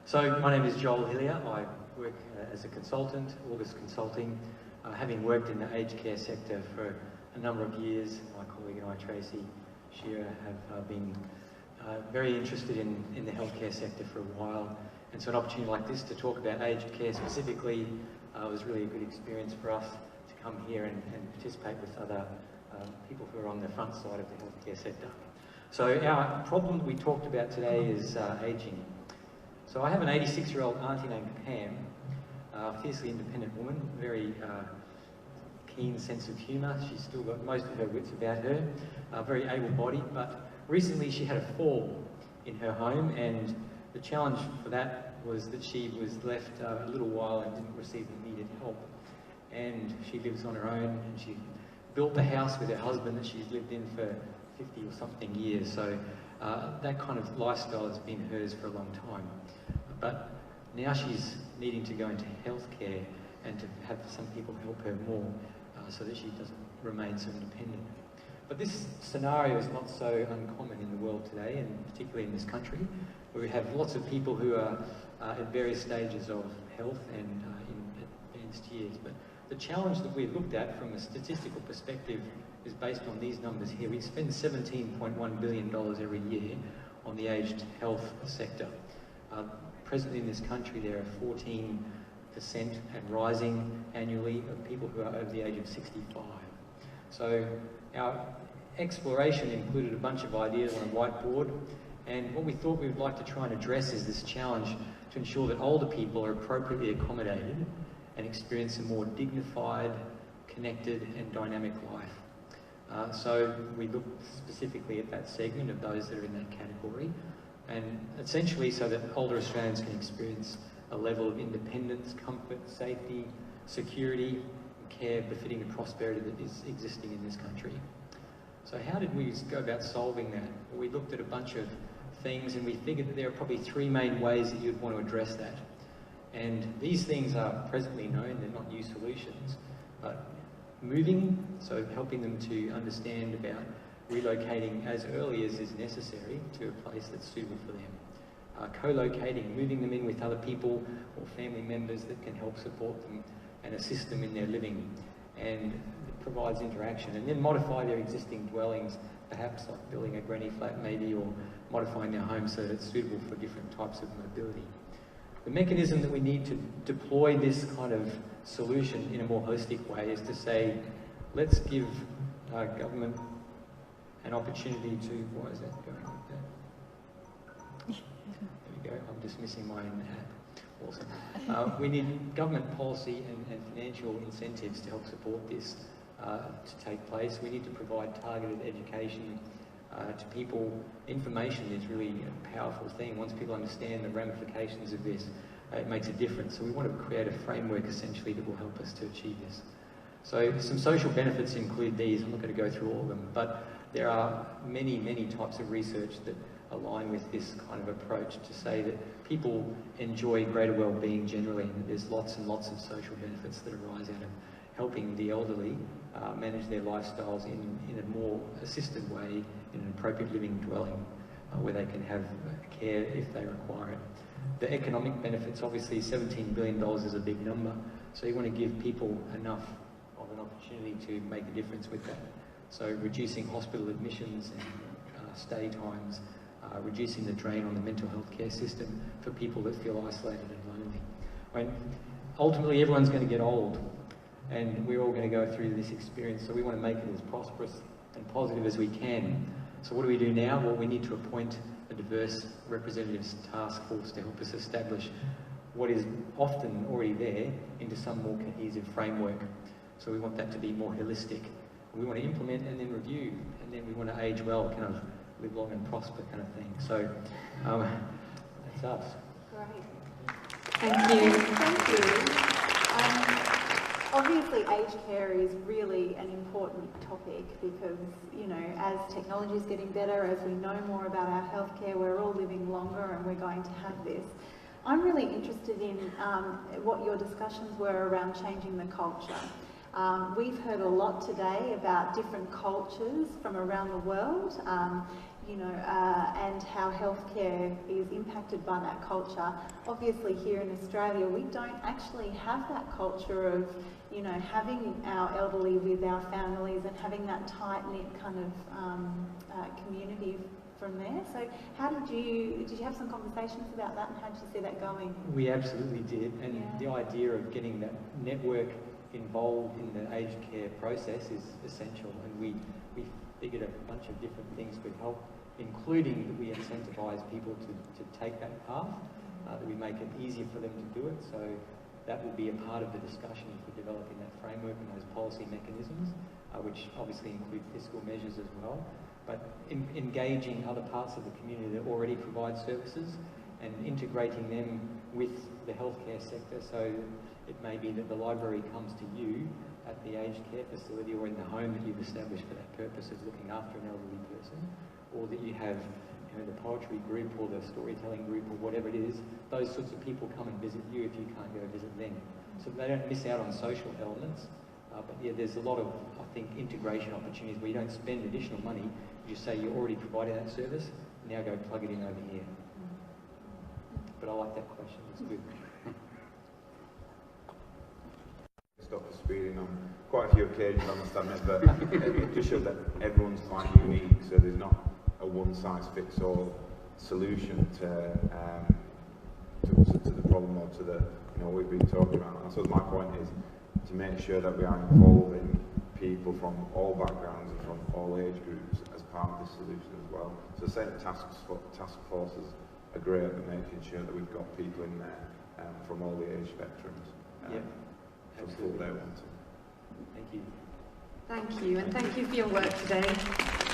So my name is Joel Hillier. I work as a consultant, August Consulting, having worked in the aged care sector for a number of years. My colleague and I, Tracy Shearer, have been very interested in the healthcare sector for a while. And so an opportunity like this to talk about aged care specifically was really a good experience for us to come here and participate with other people who are on the front side of the healthcare sector. So our problem we talked about today is ageing. So I have an 86-year-old auntie named Pam, a fiercely independent woman, very keen sense of humour. She's still got most of her wits about her, very able-bodied, but recently she had a fall in her home, and the challenge for that was that she was left a little while and didn't receive the needed help. And she lives on her own, and she built the house with her husband that she's lived in for 50 or something years. So that kind of lifestyle has been hers for a long time. But now she's needing to go into healthcare and to have some people help her more so that she doesn't remain so independent. But this scenario is not so uncommon in the world today, and particularly in this country, where we have lots of people who are at various stages of health and in advanced years. But the challenge that we've looked at from a statistical perspective is based on these numbers here. We spend $17.1 billion every year on the aged health sector. Presently in this country there are 14% and rising annually of people who are over the age of 65. So our exploration included a bunch of ideas on a whiteboard, and what we thought we would like to try and address is this challenge to ensure that older people are appropriately accommodated and experience a more dignified, connected and dynamic life. So we looked specifically at that segment of those that are in that category, and essentially so that older Australians can experience a level of independence, comfort, safety, security, and care befitting the prosperity that is existing in this country. So how did we go about solving that? Well, we looked at a bunch of things, and we figured that there are probably three main ways that you'd want to address that. And these things are presently known, they're not new solutions, but moving, so helping them to understand about relocating as early as is necessary to a place that's suitable for them. Co-locating, moving them in with other people or family members that can help support them and assist them in their living, and it provides interaction. And then modify their existing dwellings, perhaps like building a granny flat maybe, or modifying their home so that it's suitable for different types of mobility. The mechanism that we need to deploy this kind of solution in a more holistic way is to say, let's give government an opportunity to, why is that going like that? There we go, I'm just missing my own hat. Awesome. We need government policy and financial incentives to help support this to take place. We need to provide targeted education to people. Information is really a powerful thing. Once people understand the ramifications of this, it makes a difference. So we want to create a framework essentially that will help us to achieve this. So some social benefits include these. I'm not going to go through all of them, but there are many, many types of research that align with this kind of approach to say that people enjoy greater well-being generally, and that there's lots and lots of social benefits that arise out of helping the elderly manage their lifestyles in a more assisted way in an appropriate living dwelling where they can have care if they require it. The economic benefits, obviously $17 billion is a big number, so you want to give people enough of an opportunity to make a difference with that. So reducing hospital admissions and stay times, reducing the drain on the mental health care system for people that feel isolated and lonely. When ultimately everyone's going to get old, and we're all going to go through this experience, so we want to make it as prosperous and positive as we can. So what do we do now? Well, we need to appoint a diverse representatives task force to help us establish what is often already there into some more cohesive framework. So we want that to be more holistic. We want to implement and then review, and then we want to age well, kind of live long and prosper kind of thing. So that's us. Great. Thank you. Thank you. Obviously, aged care is really an important topic because, you know, as technology is getting better, as we know more about our healthcare, we're all living longer and we're going to have this. I'm really interested in what your discussions were around changing the culture. We've heard a lot today about different cultures from around the world. you know, and how healthcare is impacted by that culture. Obviously here in Australia we don't actually have that culture of, you know, having our elderly with our families and having that tight-knit kind of community from there. So how did you have some conversations about that, and how did you see that going? We absolutely did, and the idea of getting that network involved in the aged care process is essential, and we figured a bunch of different things could help, including that we incentivise people to take that path, that we make it easier for them to do it. So that will be a part of the discussion for developing that framework and those policy mechanisms, which obviously include fiscal measures as well. But engaging other parts of the community that already provide services and integrating them with the healthcare sector. So it may be that the library comes to you at the aged care facility or in the home that you've established for that purpose of looking after an elderly person, or that you have, you know, the poetry group or the storytelling group or whatever it is. Those sorts of people come and visit you if you can't go visit them. So they don't miss out on social elements. But yeah, there's a lot of, I think, integration opportunities where you don't spend additional money. You just say you're already providing that service, now go plug it in over here. But I like that question, it's good. Stop the speeding on quite a few occasions, I must admit, but it just shows that everyone's quite unique, so there's not a one-size-fits-all solution to the problem or to the, you know, we've been talking about. And so my point is to make sure that we are involving people from all backgrounds and from all age groups as part of the solution as well. So saying task forces are great at making sure that we've got people in there from all the age spectrums. Absolutely. They want to. Thank you. Thank you, and thank you for your work today.